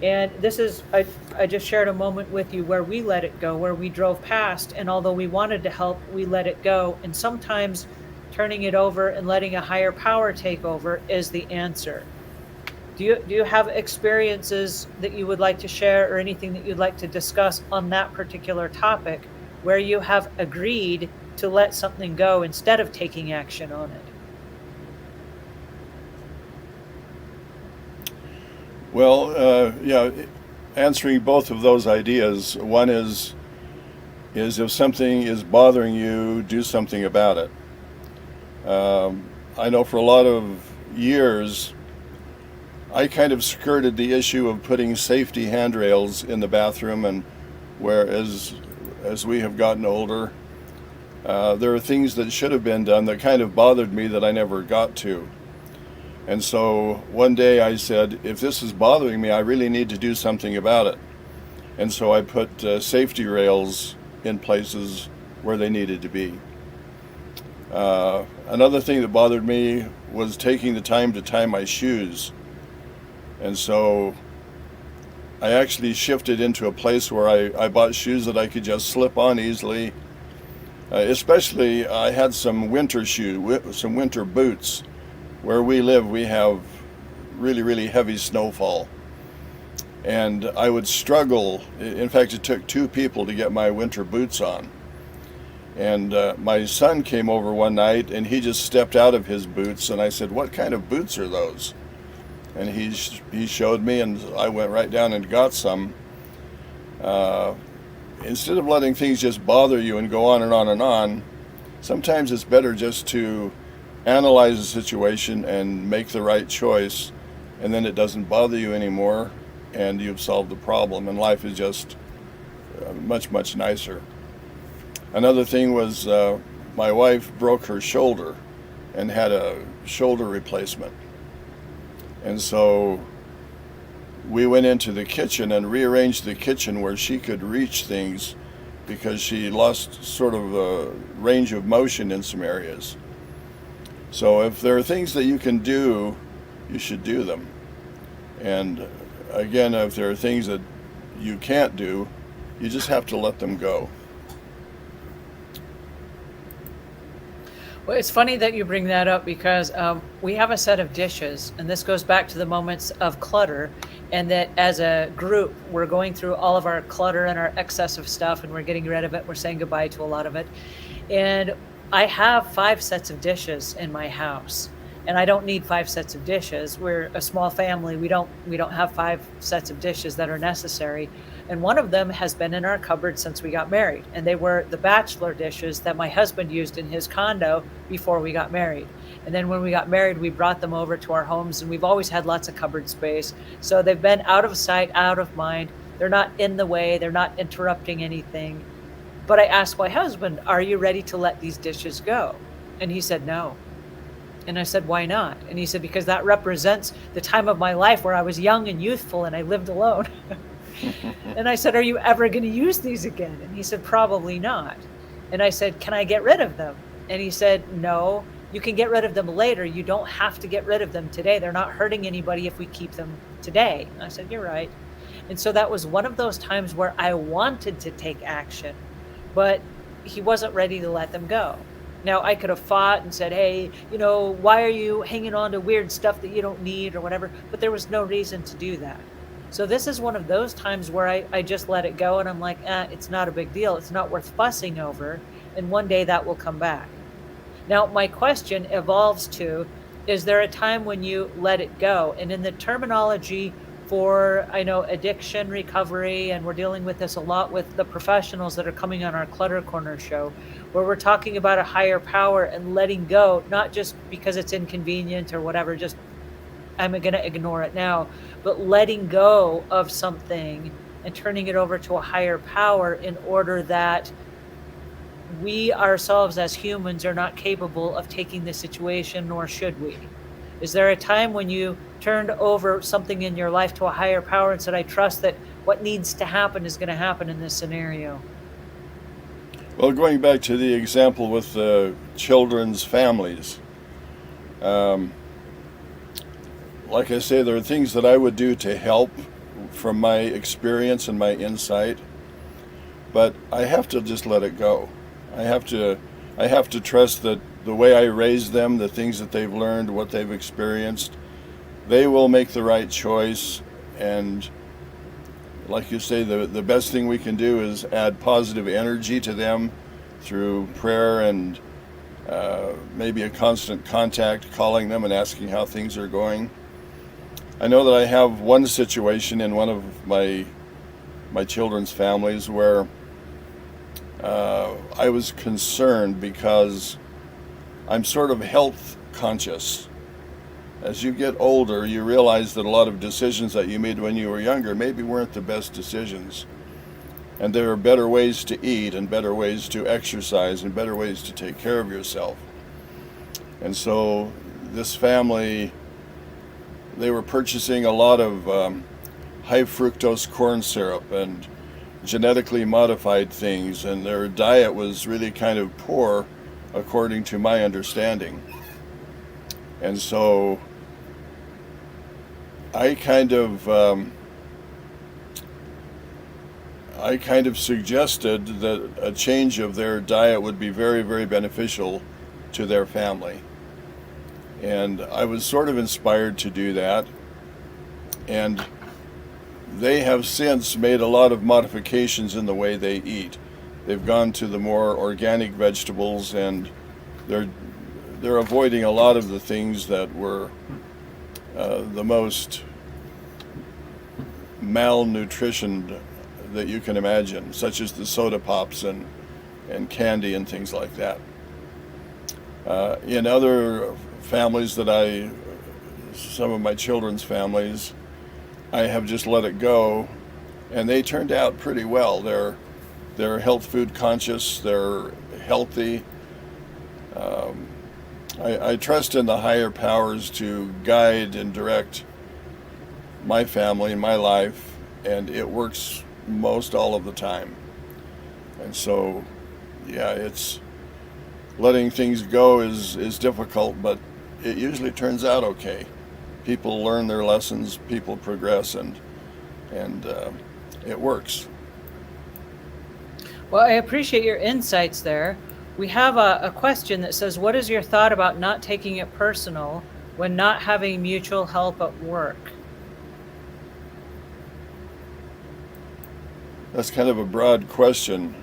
And this is, I just shared a moment with you where we let it go, where we drove past, and although we wanted to help, we let it go. And sometimes turning it over and letting a higher power take over is the answer. Do you have experiences that you would like to share, or anything that you'd like to discuss on that particular topic where you have agreed to let something go instead of taking action on it? Well, yeah, answering both of those ideas. One is if something is bothering you, do something about it. I know for a lot of years, I kind of skirted the issue of putting safety handrails in the bathroom, and whereas as we have gotten older, there are things that should have been done that kind of bothered me that I never got to. And so one day I said, if this is bothering me, I really need to do something about it. And so I put safety rails in places where they needed to be. Another thing that bothered me was taking the time to tie my shoes. And so I actually shifted into a place where I bought shoes that I could just slip on easily. Especially I had some winter some winter boots. Where we live, we have really, really heavy snowfall. And I would struggle. In fact, it took two people to get my winter boots on. And my son came over one night and he just stepped out of his boots, and I said, what kind of boots are those? And he showed me, and I went right down and got some. Instead of letting things just bother you and go on and on and on, sometimes it's better just to analyze the situation and make the right choice, and then it doesn't bother you anymore, and you've solved the problem, and life is just much, much nicer. Another thing was my wife broke her shoulder and had a shoulder replacement. And so we went into the kitchen and rearranged the kitchen where she could reach things, because she lost sort of a range of motion in some areas. So if there are things that you can do, you should do them. And again, if there are things that you can't do, you just have to let them go. Well, it's funny that you bring that up because we have a set of dishes, and this goes back to the moments of clutter. And that as a group, we're going through all of our clutter and our excessive stuff, and we're getting rid of it. We're saying goodbye to a lot of it. And I have 5 sets of dishes in my house, and I don't need 5 sets of dishes. We're a small family. We don't have 5 sets of dishes that are necessary. And one of them has been in our cupboard since we got married. And they were the bachelor dishes that my husband used in his condo before we got married. And then when we got married, we brought them over to our homes, and we've always had lots of cupboard space. So they've been out of sight, out of mind. They're not in the way, they're not interrupting anything. But I asked my husband, "Are you ready to let these dishes go?" And he said, "No." And I said, "Why not?" And he said, "Because that represents the time of my life where I was young and youthful and I lived alone." And I said, "Are you ever going to use these again?" And he said, "Probably not." And I said, "Can I get rid of them?" And he said, "No, you can get rid of them later. You don't have to get rid of them today. They're not hurting anybody if we keep them today." And I said, "You're right." And so that was one of those times where I wanted to take action, but he wasn't ready to let them go. Now, I could have fought and said, "Hey, why are you hanging on to weird stuff that you don't need or whatever?" But there was no reason to do that. So this is one of those times where I just let it go, and I'm like, it's not a big deal. It's not worth fussing over. And one day that will come back. Now, my question evolves to, is there a time when you let it go? And in the terminology for, I know, addiction recovery, and we're dealing with this a lot with the professionals that are coming on our Clutter Corner show, where we're talking about a higher power and letting go, not just because it's inconvenient or whatever, just I'm going to ignore it now, but letting go of something and turning it over to a higher power in order that we ourselves as humans are not capable of taking the situation, nor should we. Is there a time when you turned over something in your life to a higher power and said, "I trust that what needs to happen is going to happen in this scenario"? Well, going back to the example with the children's families, like I say, there are things that I would do to help from my experience and my insight, but I have to just let it go. I have to trust that the way I raise them, the things that they've learned, what they've experienced, they will make the right choice. And like you say, the best thing we can do is add positive energy to them through prayer and maybe a constant contact, calling them and asking how things are going. I know that I have one situation in one of my children's families where I was concerned because I'm sort of health conscious. As you get older, you realize that a lot of decisions that you made when you were younger maybe weren't the best decisions. And there are better ways to eat and better ways to exercise and better ways to take care of yourself. And so this family, they were purchasing a lot of high fructose corn syrup and genetically modified things, and their diet was really kind of poor according to my understanding. And so I kind of suggested that a change of their diet would be very, very beneficial to their family. And I was sort of inspired to do that. And they have since made a lot of modifications in the way they eat. They've gone to the more organic vegetables, and they're avoiding a lot of the things that were the most malnutrition that you can imagine, such as the soda pops and candy and things like that. In other families some of my children's families, I have just let it go, and they turned out pretty well. They're health food conscious, they're healthy. I trust in the higher powers to guide and direct my family and my life, and it works most all of the time. And so, yeah, it's letting things go is difficult, but it usually turns out okay. people learn their lessons, people progress, and it works. Well, I appreciate your insights there. We have a question that says, what is your thought about not taking it personal when not having mutual help at work? That's kind of a broad question.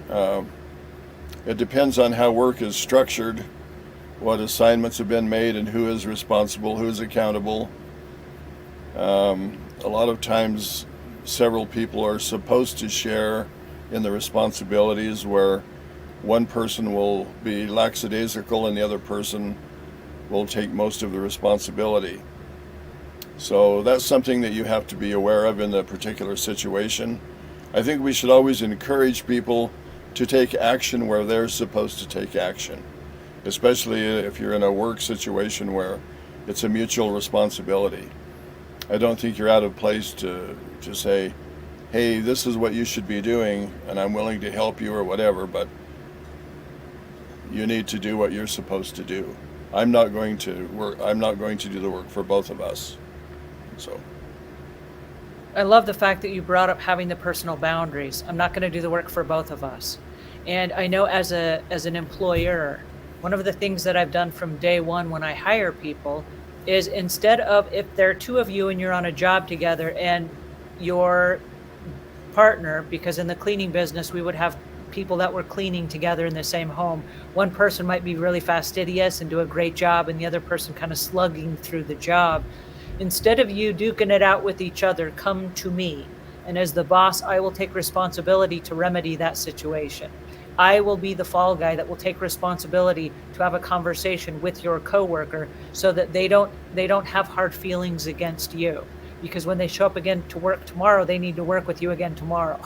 It depends on how work is structured, what assignments have been made, and who is responsible, who is accountable. A lot of times, several people are supposed to share in the responsibilities, where one person will be lackadaisical and the other person will take most of the responsibility. So that's something that you have to be aware of in the particular situation. I think we should always encourage people to take action where they're supposed to take action, especially if you're in a work situation where it's a mutual responsibility. I don't think you're out of place to say, hey, this is what you should be doing, and I'm willing to help you or whatever, but you need to do what you're supposed to do. I'm not going to do the work for both of us. So I love the fact that you brought up having the personal boundaries. I'm not going to do the work for both of us. And I know as an employer, one of the things that I've done from day one when I hire people is, instead of, if there are two of you and you're on a job together and your partner, because in the cleaning business we would have people that were cleaning together in the same home, one person might be really fastidious and do a great job and the other person kind of slugging through the job. Instead of you duking it out with each other, come to me, and as the boss, I will take responsibility to remedy that situation. I will be the fall guy that will take responsibility to have a conversation with your coworker so that they don't have hard feelings against you, because when they show up again to work tomorrow, they need to work with you again tomorrow.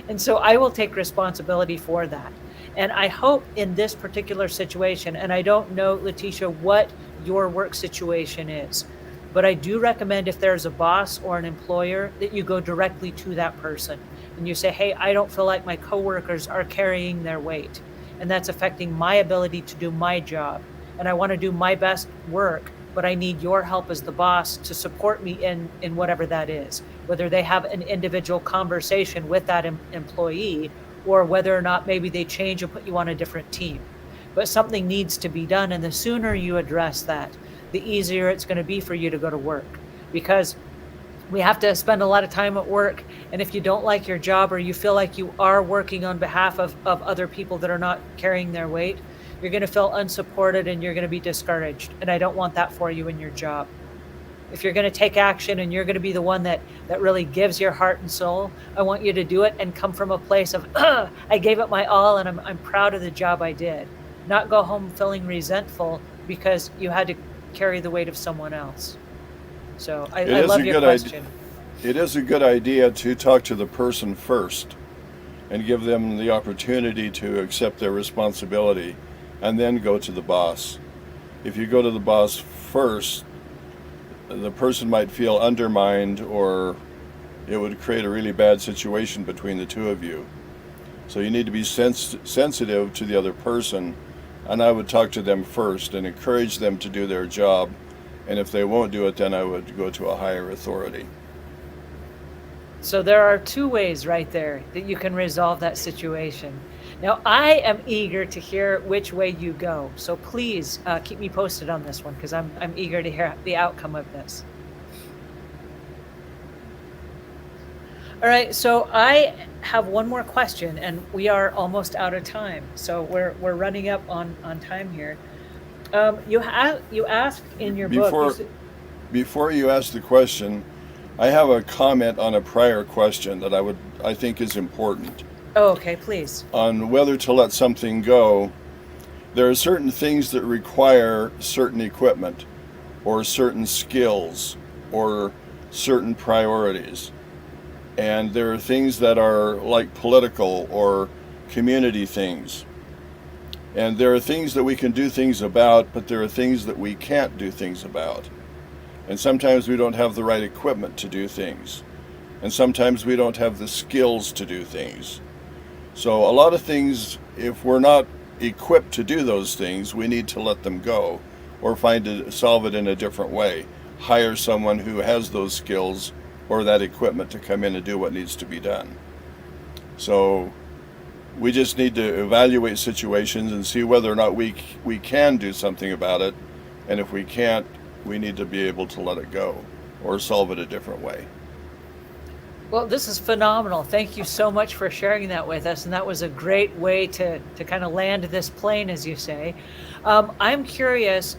And so I will take responsibility for that. And I hope in this particular situation, and I don't know, Letitia, what your work situation is, but I do recommend, if there's a boss or an employer, that you go directly to that person and you say, hey, I don't feel like my coworkers are carrying their weight, and that's affecting my ability to do my job. And I want to do my best work, but I need your help as the boss to support me in whatever that is, whether they have an individual conversation with that employee, or whether or not maybe they change and put you on a different team. But something needs to be done, and the sooner you address that, the easier it's going to be for you to go to work, because we have to spend a lot of time at work. And if you don't like your job, or you feel like you are working on behalf of other people that are not carrying their weight, you're going to feel unsupported and you're going to be discouraged. And I don't want that for you in your job. If you're going to take action and you're going to be the one that really gives your heart and soul, I want you to do it and come from a place of, I gave it my all and I'm proud of the job I did. Not go home feeling resentful because you had to carry the weight of someone else. So I love your question. It is a good idea to talk to the person first and give them the opportunity to accept their responsibility, and then go to the boss. If you go to the boss first, the person might feel undermined, or it would create a really bad situation between the two of you. So you need to be sensitive to the other person, and I would talk to them first and encourage them to do their job. And if they won't do it, then I would go to a higher authority. So there are two ways right there that you can resolve that situation. Now, I am eager to hear which way you go. So please keep me posted on this one, because I'm eager to hear the outcome of this. All right, so I have one more question, and we are almost out of time. So we're running up on time here. You asked in your book. Before you ask the question, I have a comment on a prior question that I think is important. Oh, okay, please. On whether to let something go, there are certain things that require certain equipment, or certain skills, or certain priorities. And there are things that are like political or community things. And there are things that we can do things about, but there are things that we can't do things about. And sometimes we don't have the right equipment to do things. And sometimes we don't have the skills to do things. So a lot of things, if we're not equipped to do those things, we need to let them go, or solve it in a different way. hire someone who has those skills or that equipment to come in and do what needs to be done. So we just need to evaluate situations and see whether or not we can do something about it. And if we can't, we need to be able to let it go or solve it a different way. Well, this is phenomenal. Thank you so much for sharing that with us. And that was a great way to kind of land this plane, as you say. I'm curious,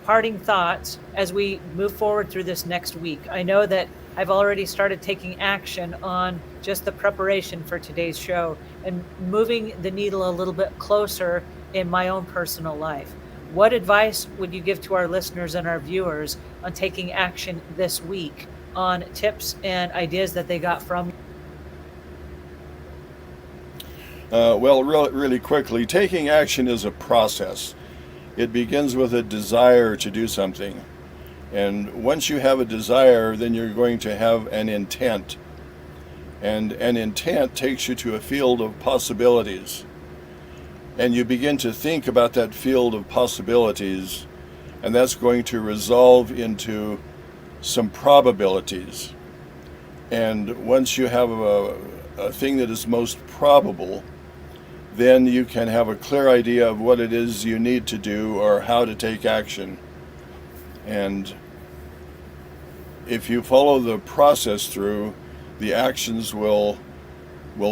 parting thoughts as we move forward through this next week. I know that I've already started taking action on just the preparation for today's show and moving the needle a little bit closer in my own personal life. What advice would you give to our listeners and our viewers on taking action this week on tips and ideas that they got from you? Well, really quickly, taking action is a process. It begins with a desire to do something. And once you have a desire, then you're going to have an intent. And an intent takes you to a field of possibilities. And you begin to think about that field of possibilities, and that's going to resolve into some probabilities. And once you have a thing that is most probable, then you can have a clear idea of what it is you need to do or how to take action. And if you follow the process through, the actions will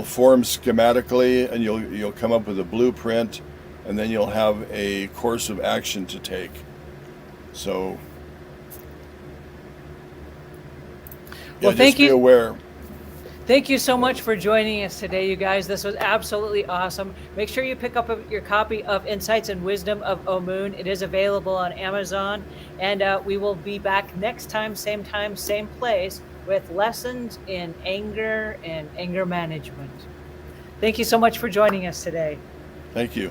form schematically, and you'll come up with a blueprint, and then you'll have a course of action to take. So, well, just be aware. Thank you so much for joining us today, you guys. This was absolutely awesome. Make sure you pick up your copy of Insights and Wisdom of Omuugn. It is available on Amazon, and we will be back next time, same place, with lessons in anger and anger management. Thank you so much for joining us today. Thank you.